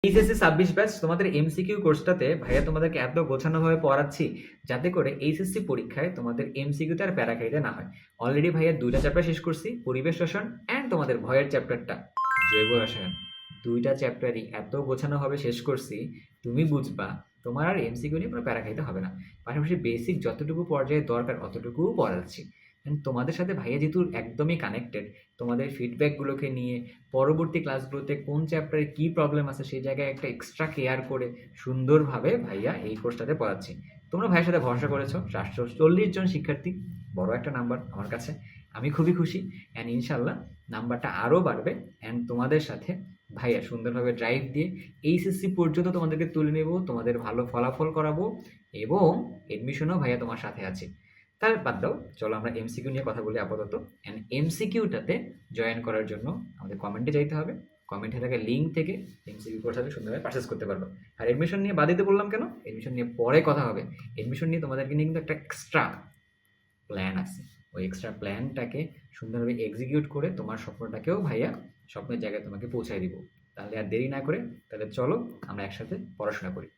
HSC 26 batch তোমাদের MCQ কোর্সটাতে ভাইয়া তোমাদেরকে এত গোছানোভাবে পড়াচ্ছি যাতে করে এইচএসসি পরীক্ষায় তোমাদের এমসিকিউতে আর প্যারা খাইতে না হয়। অলরেডি ভাইয়া 2টা চ্যাপ্টার শেষ করছি, পরিবেশ রসায়ন অ্যান্ড তোমাদের ভয়ের চ্যাপ্টারটা জৈব রসায়ন। 2টা চ্যাপ্টারই এত গোছানোভাবে শেষ করছি, তুমি বুঝবা তোমার আর এমসিকিউ নিয়ে কোনো প্যারা খাইতে হবে না। পাশাপাশি বেসিক যতটুকু পর্যায়ে দরকার অতটুকুও পড়াচ্ছি। And তোমাদের সাথে ভাইয়া যেহেতু একদমই কানেক্টেড, তোমাদের ফিডব্যাকগুলোকে নিয়ে পরবর্তী ক্লাসগুলোতে কোন চ্যাপ্টারে কি প্রবলেম আছে সেই জায়গায় একটা এক্সট্রা কেয়ার করে সুন্দরভাবে ভাইয়া এই কোর্সটাতে পড়াচ্ছি। তোমরা ভাইয়ের সাথে ভরসা করেছো, 740 জন শিক্ষার্থী, বড় একটা নাম্বার আমার কাছে। আমি খুবই খুশি অ্যান্ড ইনশাল্লাহ নাম্বারটা আরও বাড়বে। অ্যান্ড তোমাদের সাথে ভাইয়া সুন্দরভাবে ড্রাইভ দিয়ে এইচএসসি পর্যন্ত তোমাদেরকে তুলে নেব, তোমাদের ভালো ফলাফল করাবো এবং এডমিশনও ভাইয়া তোমার সাথে আছে। তার বাদ দাও, চলো আমরা এমসিকিউ নিয়ে কথা বলি আপাতত। অ্যান্ড এমসিকিউটাতে জয়েন করার জন্য আমাদের কমেন্টে যাইতে হবে। কমেন্টে থাকা লিঙ্ক থেকে এমসিকিউ কোর্সটাকে সুন্দরভাবে পারচেস করতে পারবে। আর এডমিশন নিয়ে বাদ দিতে বললাম কেন? এডমিশন নিয়ে পরে কথা হবে। এডমিশন নিয়ে তোমাদেরকে নিয়ে কিন্তু একটা এক্সট্রা প্ল্যান আছে। ওই এক্সট্রা প্ল্যানটাকে সুন্দরভাবে এক্সিকিউট করে তোমার স্বপ্নটাকেও ভাইয়া স্বপ্নের জায়গায় তোমাকে পৌঁছায় দিব। তাহলে আর দেরি না করে তাহলে চলো আমরা একসাথে পড়াশোনা করি।